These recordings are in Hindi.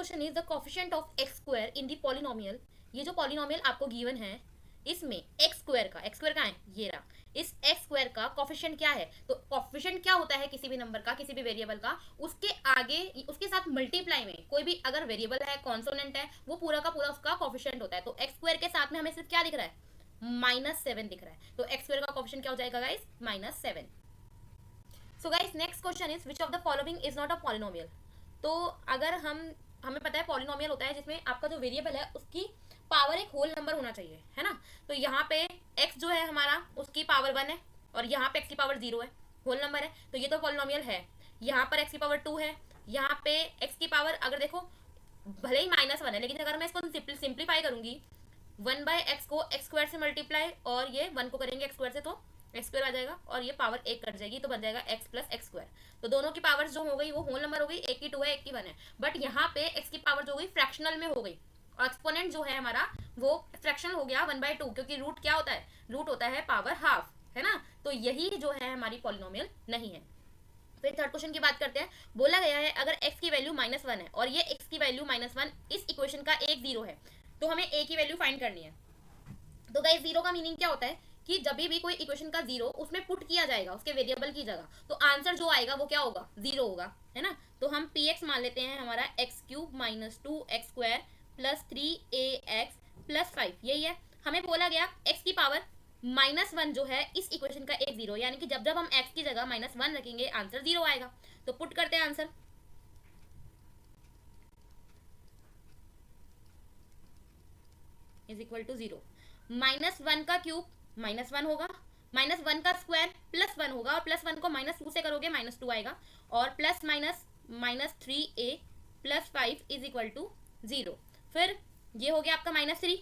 Question is the coefficient of X square in the polynomial. ये जो पॉलिनोमियल आपको गिवन है इसमें एक्स स्क्वायर कहाँ है, ये रहा, इस एक्स स्क्वायर का कोफिशिएंट क्या है। तो कोफिशिएंट क्या होता है किसी भी नंबर का, किसी भी वेरिएबल का, उसके आगे उसके साथ मल्टीप्लाई में कोई भी अगर वेरिएबल है, कॉन्सोनेंट है, वो पूरा का पूरा उसका कोफिशिएंट होता है। तो एक्स स्क्वायर के साथ में हमें सिर्फ क्या दिख रहा है, -7 दिख रहा है। तो एक्स स्क्वायर का कोफिशिएंट क्या हो जाएगा guys, -7। So guys next question is which of the following is not a polynomial. तो अगर हमें पता है पॉलिनोमियल होता है जिसमें आपका जो वेरिएबल है उसकी पावर एक होल नंबर होना चाहिए, है ना। तो यहाँ पे x जो है हमारा उसकी पावर 1 है और यहाँ पे x की पावर 0 है, होल नंबर है, तो ये तो पॉलिनोमियल है। यहाँ पर x की पावर 2 है, यहाँ पे x की पावर अगर देखो भले ही -1 है, लेकिन अगर मैं इसको सिंप्लीफाई करूंगी 1/x को x स्क्वायर से मल्टीप्लाई और ये 1 को करेंगे x स्क्वायर से तो एक्स स्क्वायर आ जाएगा और ये पावर 1 कट जाएगी तो बन जाएगा x प्लस एक्स स्क्वायर। तो दोनों की पावर्स जो हो गई वो होल नंबर हो गई, एक की 2 है एक की 1 है। बट यहाँ पे x की पावर जो हो गई फ्रैक्शनल में हो गई और एक्सपोनेंट जो है हमारा वो फ्रैक्शनल हो गया 1/2, क्योंकि रूट क्या होता है, रूट होता है पावर हाफ, है ना। तो यही जो है हमारी पॉलिनोमियल नहीं है। फिर थर्ड क्वेश्चन की बात करते हैं। बोला गया है अगर x की वैल्यू -1 है और ये x की वैल्यू -1 इस इक्वेशन का एक 0 है तो हमें a की वैल्यू फाइंड करनी है। तो गाइस 0 का मीनिंग क्या होता है कि जब भी कोई इक्वेशन का 0 उसमें पुट किया जाएगा उसके वेरिएबल की जगह, तो आंसर जो आएगा वो क्या होगा, 0 होगा, है ना। तो हम px मान लेते हैं हमारा x³ - 2x² + 3ax + 5, यही है। हमें बोला गया x की पावर -1 जो है इस इक्वेशन का एक 0, यानी कि जब जब हम x की जगह -1 रखेंगे आंसर 0 आएगा। तो पुट करते हैं आंसर, = 0। -1 का क्यूब -1 होगा, -1 का स्क्वायर +1 होगा और +1 को -2 से करोगे -2 आएगा और प्लस माइनस -3a + 5 = 0। फिर ये हो गया आपका -3,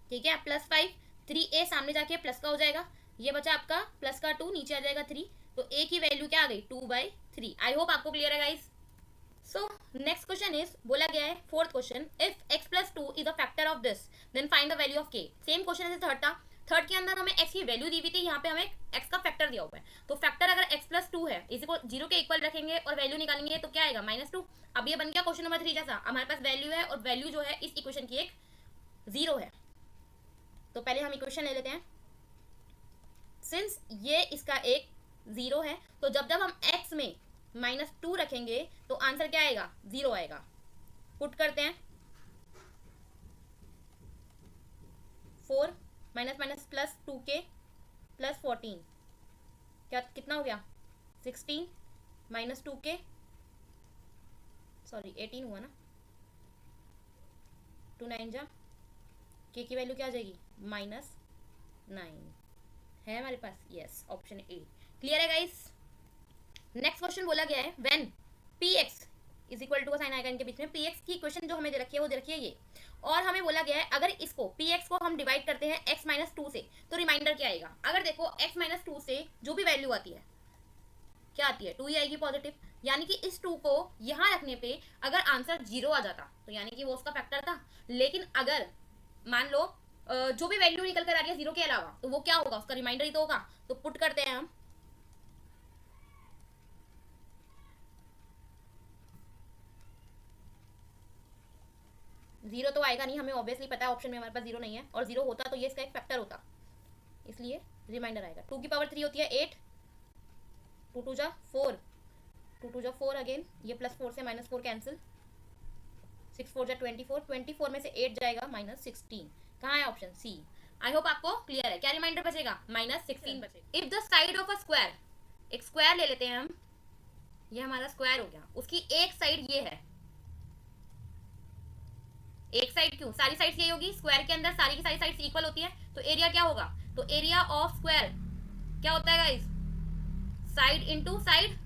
ठीक है, +5, 3a सामने जाके प्लस का हो जाएगा, ये बचा आपका प्लस का 2, नीचे आ जाएगा 3, तो a की वैल्यू क्या आ गई, 2/3। आई होप आपको क्लियर है guys. So next question is, बोला गया है fourth question, if x + 2 is a factor of this then find the value of k। Same question है थर्ड था, थर्ड के अंदर हमें x की वैल्यू दी हुई थी, यहाँ पे हमें x का फैक्टर दिया हुआ है। तो फैक्टर अगर x + 2 है, इसी को 0 के इक्वल रखेंगे और वैल्यू निकालेंगे तो क्या आएगा, -2। अब ये बन गया क्वेश्चन नंबर 3 जैसा, हमारे पास वैल्यू है और वैल्यू जो है इस इक्वेशन की एक 0 है। तो पहले हम इक्वेशन ले लेते हैं। सिंस ये इसका एक 0 है तो जब जब हम x में -2 रखेंगे तो आंसर क्या आएगा, 0 आएगा। पुट करते हैं, 4 - +2k + 14, क्या कितना हो गया, 16 -2k, सॉरी 18 हुआ ना, 2 9 जा, k की वैल्यू क्या आ जाएगी, -9 है हमारे पास, यस, ऑप्शन ए क्लियर है गाइस। नेक्स्ट क्वेश्चन बोला गया है व्हेन px = का साइन आएगा इनके बीच में, px की इक्वेशन जो हमें दे रखी है वो दे रखी है ये, और हमें बोला गया है अगर इसको px को हम डिवाइड करते हैं x - 2 से तो रिमाइंडर क्या आएगा। अगर देखो x - 2 से जो भी वैल्यू आती है क्या आती है, 2 ही आएगी पॉजिटिव, यानी कि इस 2 को यहाँ रखने पे अगर आंसर 0 आ जाता तो यानी कि वो उसका फैक्टर था। लेकिन अगर मान लो जो भी वैल्यू निकल कर आ रही है 0 के अलावा तो वो क्या होगा, उसका रिमाइंडर ही तो होगा। तो पुट करते हैं हम, जीरो तो आएगा नहीं, हमें ऑब्वियसली पता है ऑप्शन में हमारे पास 0 नहीं है, और 0 होता तो ये इसका एक फैक्टर होता, इसलिए रिमाइंडर आएगा। 2 की पावर 3 होती है 8, 2 2 जा 4, 2 2 जा 4 अगेन, ये +4 से -4 कैंसिल, 6 4 जा 24, 24 में से 8 जाएगा -16, कहाँ है ऑप्शन सी। आई होप आपको क्लियर है। क्या रिमाइंडर बचेगा, -16 बचेगा। If the side of a square, एक स्क्वायर ले लेते हैं हम, ये हमारा स्क्वायर हो गया, उसकी एक साइड ये है, एक साइड क्यों, सारी साइड्स यही होगी, स्क्वायर के अंदर सारी की सारी साइड्स इक्वल होती है, तो एरिया क्या होगा, तो एरिया ऑफ स्क्वायर क्या होता है गाइस, साइड इनटू साइड,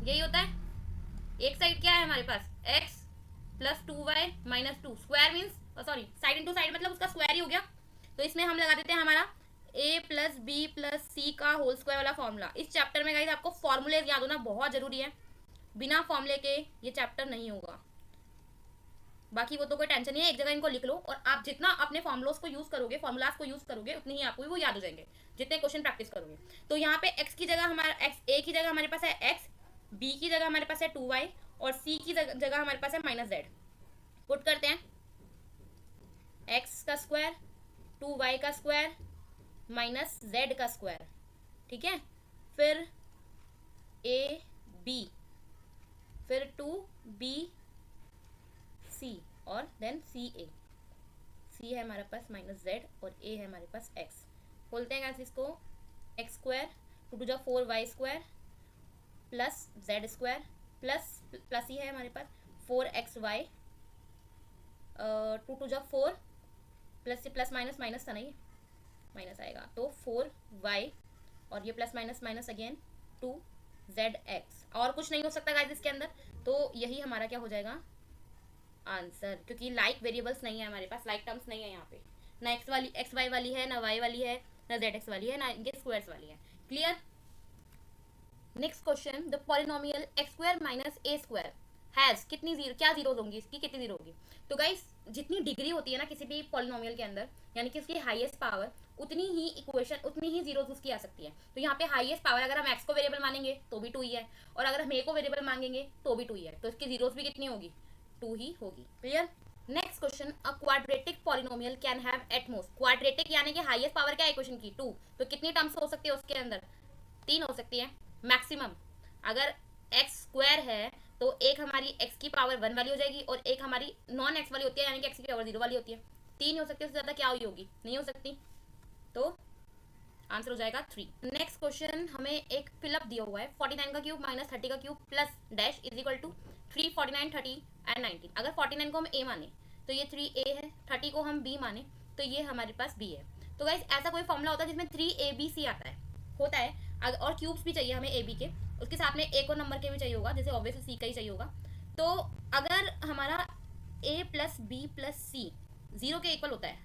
यही होता है। एक साइड क्या है हमारे पास, x + 2y - 2, square means sorry side into side मतलब उसका स्क्वायर ही हो गया। तो इसमें हम लगा देते हैं हमारा a + b + c का होल स्क्वायर वाला फॉर्मूला। इस चैप्टर में गाइस आपको फॉर्मूले याद होना बहुत जरूरी है, बिना फॉर्मूले के ये चैप्टर नहीं होगा। बाकी वो तो कोई टेंशन नहीं है, एक जगह इनको लिख लो और आप जितना अपने फॉर्मुलास को यूज करोगे, फॉर्मुलास को यूज करोगे, उतनी ही आपको वो याद हो जाएंगे जितने क्वेश्चन प्रैक्टिस करोगे। तो यहाँ पे x की जगह हमारा x, a की जगह हमारे पास है x, बी की जगह हमारे पास है 2y और सी की जगह हमारे पास है -z। पुट करते हैं, x का स्क्वायर 2y का स्क्वायर -z का स्क्वायर, ठीक है। फिर a b, फिर 2b c और देन c a। c है हमारे पास -z और a है हमारे पास x। बोलते हैं कैसे इसको, x स्क्वायर 2 टू जा 4y square plus z square plus ही है हमारे पास 4xy 2 टू जा 4 प्लस से प्लस माइनस माइनस था ना, ये माइनस आएगा तो 4y और ये plus minus minus again 2zx। और कुछ नहीं हो सकता गाइस इसके अंदर, तो यही हमारा क्या हो जाएगा आंसर, क्योंकि लाइक वेरिएबल्स नहीं है हमारे पास, लाइक टर्म्स नहीं है यहाँ पे, ना एक्स वाई वाली है, ना वाई वाली है, ना जेड एक्स वाली है, ना इनके स्क्वायर्स वाली है। Clear. Next question, the polynomial x square minus A square has कितनी जीरो, क्या जीरोज होंगी इसकी, कितनी जीरो होगी। तो गाइस जितनी डिग्री होती है ना किसी भी पॉलिनोमियल के अंदर, यानी कि उसकी हाईएस्ट पावर, उतनी ही इक्वेशन, उतनी ही जीरोज उसकी आ सकती है। तो यहाँ पे हाईएस्ट पावर अगर हम एक्स को वेरिएबल मानेंगे तो भी 2 ही है, और अगर हम ए को वेरिएबल मांगेंगे तो भी 2 ही है, तो इसकी जीरोज भी कितनी होगी, 2 ही होगी। Clear. Next question, a quadratic polynomial can have at most, quadratic यानी कि हाईएस्ट पावर क्या है इक्वेशन की 2, तो कितनी टर्म्स हो सकती है उसके अंदर, 3 हो सकती है मैक्सिमम। अगर एक्स स्क्वायर है तो एक हमारी एक्स की पावर 1 वाली हो जाएगी और एक हमारी नॉन एक्स वाली होती है, यानी कि एक्स की पावर 0 वाली होती है। 3 हो सकती है, उससे ज़्यादा क्या हुई होगी, नहीं हो सकती, तो आंसर हो जाएगा 3। नेक्स्ट क्वेश्चन, हमें एक फिलअप दिया हुआ है 49 का क्यूब माइनस 30 का cube plus dash is equal to 3, 49, 30 and 19। अगर 49 को हम ए माने तो ये 3a है, 30 को हम b माने तो ये हमारे पास b है। तो गाइस ऐसा कोई फॉर्मूला होता है जिसमें 3abc आता है, होता है, और क्यूब्स भी चाहिए हमें ए बी के, उसके साथ में एक और नंबर के भी चाहिए होगा, जैसे ऑब्वियसली सी का ही चाहिए होगा। तो अगर हमारा a प्लस बी प्लस सी 0 के इक्वल होता है,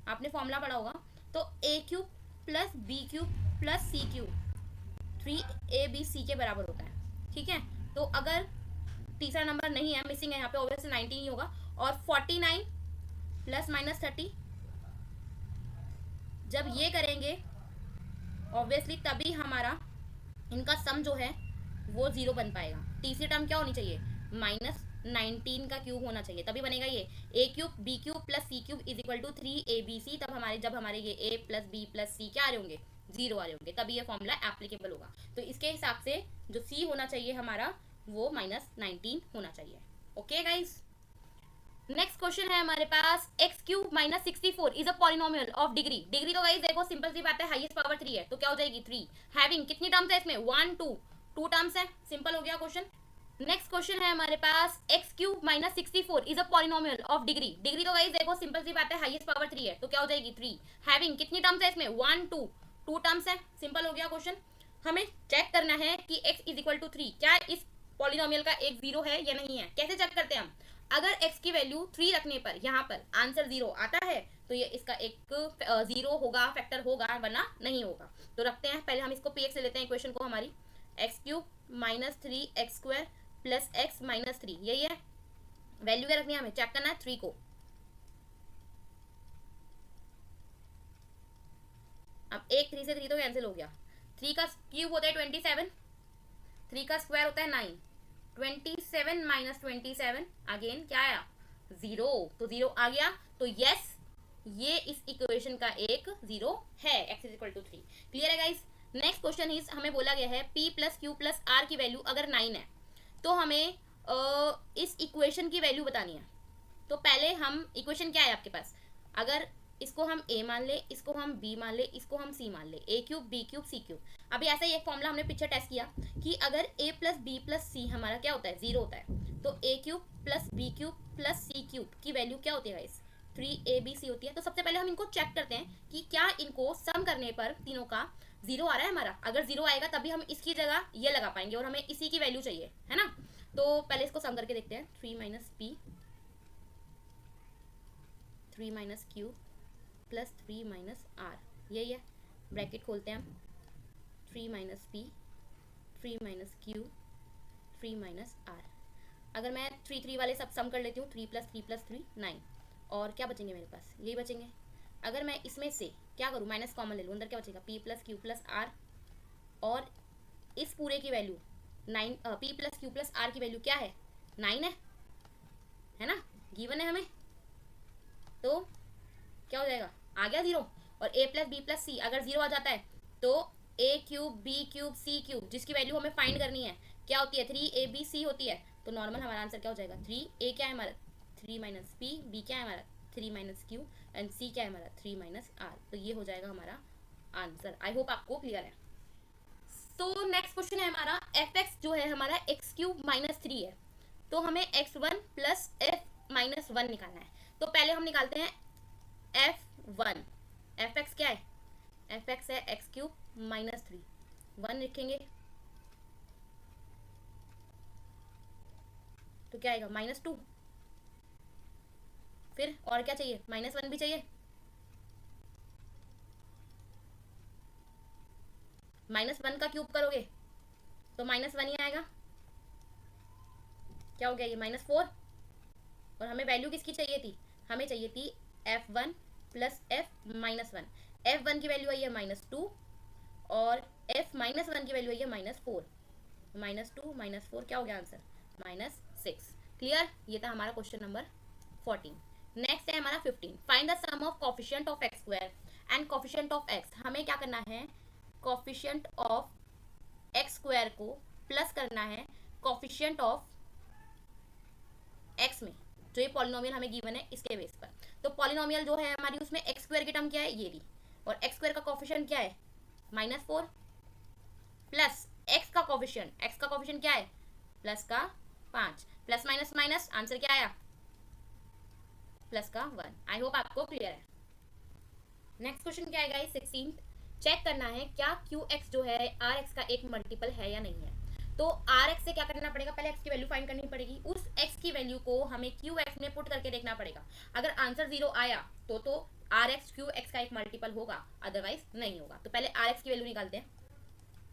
आपने फॉर्मूला पढ़ा होगा, तो a cube plus B cube plus C cube 3abc के बराबर होता है, ठीक है। तो अगर तीसरा नंबर नहीं है, मिसिंग है यहाँ पे, ऑब्वियसली 19 ही होगा। और 49 प्लस माइनस 30 जब ये करेंगे ऑब्वियसली तभी हमारा इनका सम जो है वो 0 बन पाएगा। तीसरी टर्म क्या होनी चाहिए, -19 का क्यूब होना चाहिए, तभी बनेगा ये a cube B cube plus C cube is equal to 3abc। तब हमारे जब हमारे ये a plus B plus C क्या आ रहे होंगे, 0 आ रहे होंगे, तभी ये फॉर्मूला एप्लीकेबल होगा। तो इसके हिसाब से जो c होना चाहिए हमारा वो -19 होना चाहिए। Okay guys. नेक्स्ट क्वेश्चन है हमारे पास, X cube minus 64 is a polynomial of degree. Degree तो गाइस देखो सिंपल सी बात है, हाईएस्ट पावर 3 है तो क्या हो जाएगी 3। हैविंग कितनी टर्म्स है इसमें, 1 2 टर्म्स है, सिंपल हो गया क्वेश्चन। नेक्स्ट क्वेश्चन है हमारे पास, X cube minus 64 is a polynomial of degree. Degree तो गाइस देखो सिंपल सी बात है, हाईएस्ट पावर 3 है तो क्या हो जाएगी 3। हैविंग कितनी टर्म्स है इसमें, 1 2 टर्म्स है, सिंपल हो गया क्वेश्चन। हमें चेक करना है कि x इज इक्वल टू 3 क्या इस पॉलिनोमियल का एक 0 है या नहीं है। कैसे चेक करते हैं हम, अगर x की वैल्यू 3 रखने पर यहाँ पर आंसर 0 आता है तो ये इसका एक 0 होगा, फैक्टर होगा, वरना नहीं होगा। तो रखते हैं, पहले हम इसको px से लेते हैं इक्वेशन को हमारी, x cube minus 3x square plus x minus 3, यही है वैल्यू क्या रखनी है, हमें चेक करना है 3 को। अब एक 3 से 3 तो कैंसिल हो गया, 3 का क्यूब होता है 27, 3 का स्क्वायर होता है 9, 27 माइनस 27 अगेन क्या आया 0, तो 0 आ गया। तो यस ये इस इक्वेशन का एक 0 है, x is equal to 3। Clear है गाइस। नेक्स्ट क्वेश्चन इज, हमें बोला गया है p plus Q plus R की वैल्यू अगर 9 है तो हमें इस इक्वेशन की वैल्यू बतानी है। तो पहले हम इक्वेशन क्या है आपके पास, अगर इसको हम a मान ले, इसको हम b मान ले, इसको हम c मान ले, a cube b cube c cube. अभी ऐसा ही एक फॉर्मूला हमने पीछे टेस्ट किया कि अगर a plus B plus C हमारा क्या होता है 0 होता है, तो a cube plus B cube plus C cube की वैल्यू क्या होती है गाइस, 3abc होती है। तो सबसे पहले हम इनको चेक करते हैं कि क्या इनको सम करने पर तीनों का 0 आ रहा है हमारा। अगर 0 आएगा तभी हम इसकी जगह ये लगा पाएंगे और हमें इसी की वैल्यू चाहिए, है ना। तो पहले इसको सम करके देखते हैं, 3 minus P 3 minus Q plus 3 minus R, यही है, ब्रैकेट खोलते हैं हम, 3 minus P 3 minus Q 3 minus R. अगर मैं 3 3 वाले सब सम कर लेती हूँ, 3 प्लस 3 प्लस 3 9, और क्या बचेंगे मेरे पास, यही बचेंगे। अगर मैं इसमें से क्या करूँ, माइनस कॉमन ले लूँ, अंदर क्या बचेगा p plus Q plus R, और इस पूरे की value 9 p plus Q plus R की वैल्यू क्या है, 9 है ना, गिवन है हमें। तो क्या हो जाएगा, आ गया 0। और a plus B plus C अगर 0 आ जाता है तो a cube B cube C cube जिसकी वैल्यू हमें फाइंड करनी है क्या होती है, 3ab होती है। तो नॉर्मल हमारा आंसर क्या हो जाएगा, 3a क्या है हमारा 3 माइनस पी, बी क्या है हमारा 3 माइनस क्यू एंड सी क्या है हमारा 3 माइनस आर। तो ये हो जाएगा हमारा आंसर। आई होप आपको क्लियर है। तो नेक्स्ट क्वेश्चन है हमारा एफ एक्स जो है हमारा एक्स क्यूब माइनस 3 है, तो हमें x1 प्लस एफ माइनस 1 निकालना है। तो पहले हम निकालते हैं f1। एफ एक्स क्या है, एफ एक्स है एक्स क्यूब माइनस 3, 1 लिखेंगे तो क्या आएगा -2। फिर और क्या चाहिए, -1 भी चाहिए, -1 का क्यूब करोगे तो -1 ही आएगा। क्या हो गया ये -4। और हमें वैल्यू किसकी चाहिए थी, हमें चाहिए थी f1 plus F minus 1। f1 की वैल्यू आई है -2 और f माइनस 1 की वैल्यू आई है -4। -2 -4 क्या हो गया आंसर, -6। क्लियर, ये था हमारा क्वेश्चन नंबर 14। नेक्स्ट है हमारा 15, find the sum of coefficient of X square and coefficient of X. हमें क्या करना है, कोफिशिएंट ऑफ एक्स स्क्वायर को प्लस करना है कोफिशिएंट ऑफ एक्स में, जो ये पॉलिनोमियल हमें गिवन है इसके बेस पर। तो पॉलिनोमियल जो है हमारी उसमें एक्स स्क्वायर की टर्म क्या है, ये ली, और एक्स स्क्वायर का कोफिशिएंट क्या है -4 प्लस एक्स का कोफिशिएंट क्या है प्लस का 5, प्लस माइनस माइनस आंसर क्या आया प्लस का 1। आई होप आपको क्लियर है। नेक्स्ट क्वेश्चन क्या है गाइस 16, चेक करना है क्या क्यू एक्स जो है आर एक्स का एक मल्टीपल है या नहीं है। तो आर एक्स से क्या करना पड़ेगा, पहले एक्स की वैल्यू फाइंड करनी पड़ेगी, उस एक्स की वैल्यू को हमें क्यू एक्स में पुट करके देखना पड़ेगा। अगर आंसर 0 आया तो आर एक्स क्यू एक्स का एक मल्टीपल होगा, अदरवाइज नहीं होगा। तो पहले आर एक्स की वैल्यू निकालते हैं,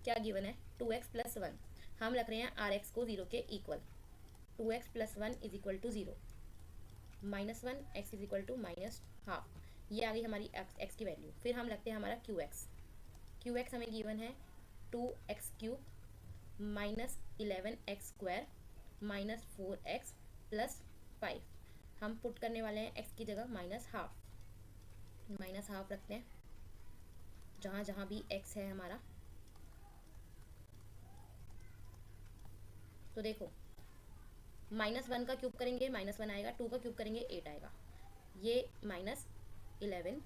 क्या गिवन है 2x प्लस 1, हम रख रहे हैं आर एक्स को 0 के equal, 2x plus 1 is equal to 0, -1 x is equal to -12, ये आ गई हमारी x की वैल्यू। फिर हम रखते हैं हमारा क्यू एक्स हमें गिवन है 2x cube -11x square -4x plus 5। हम पुट करने वाले हैं x की जगह -12 रखते हैं जहाँ जहाँ भी x है हमारा। तो देखो -1 का क्यूब करेंगे -1 आएगा, 2 का क्यूब करेंगे 8 आएगा, ये -11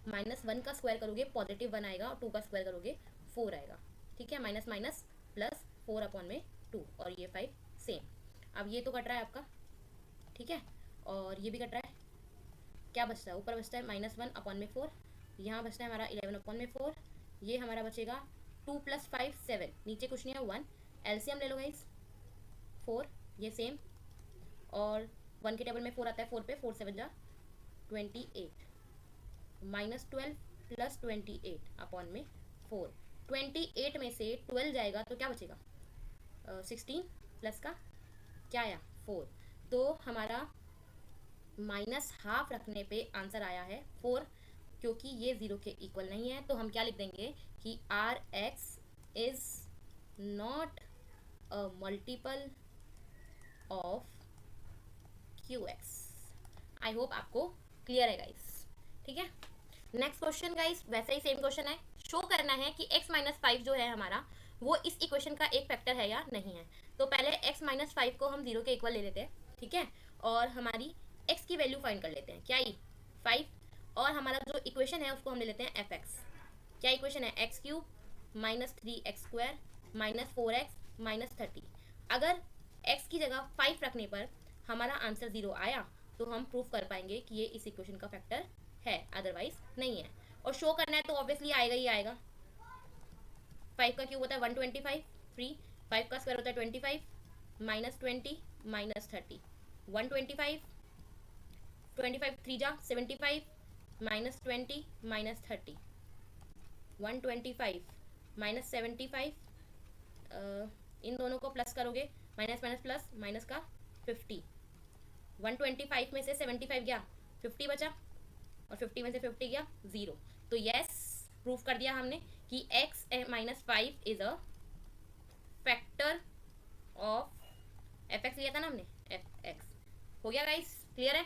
-1 का स्क्वायर करोगे +1 आएगा और 2 का स्क्वायर करोगे 4 आएगा। ठीक है, माइनस माइनस प्लस 4 अपॉन में 2 और ये 5 सेम। अब ये तो कट रहा है आपका, ठीक है, और ये भी कट रहा है। क्या बचता है, ऊपर बचता है -1 अपॉन में 4, यहाँ बचता है हमारा 11 अपॉन में 4, ये हमारा बचेगा 2 + 5 7, नीचे कुछ नहीं है 1, एलसीएम ले लो गाइस 4, ये सेम, और 1 के टेबल में 4 आता है, 4 पे 4 7 जा 28, -12 प्लस 28 अपॉन में 4, 28 में से 12 जाएगा तो क्या बचेगा 16 प्लस का क्या आया 4। तो हमारा -12 रखने पे आंसर आया है 4, क्योंकि ये 0 के इक्वल नहीं है। तो हम क्या लिख देंगे कि R X is not a multiple of Q X. I hope आपको क्लियर है गाइस, ठीक है। नेक्स्ट क्वेश्चन गाइस वैसे ही सेम क्वेश्चन है, शो करना है कि x - 5 जो है हमारा वो इस इक्वेशन का एक फैक्टर है या नहीं है। तो पहले x - 5 को हम 0 के इक्वल ले लेते हैं, ठीक है, और हमारी x की वैल्यू फाइंड कर लेते हैं, क्या आई 5, और हमारा जो इक्वेशन है उसको हम ले लेते हैं एफ एक्स। क्या इक्वेशन है, x cube -3x square -4x -30। अगर x की जगह 5 रखने पर हमारा आंसर 0 आया तो हम प्रूफ कर पाएंगे कि ये इस इक्वेशन का फैक्टर है, अदरवाइज नहीं है। और शो करना है तो ऑब्वियसली आएगा ही आएगा। 5 का क्यूब होता है 125 फ्री, 5 का स्क्वायर होता है 25 -20 -30, 125 25 3 जा 75 -20 -30, 125 -75, इन दोनों को प्लस करोगे माइनस माइनस प्लस माइनस का 50, 125 में से 75 गया 50 बचा, और 50 में से 50 गया 0। तो यस प्रूफ कर दिया हमने कि x - 5 is a factor of F x लिया था ना हमने, एफ एक्स। हो गया गाइस, क्लियर है?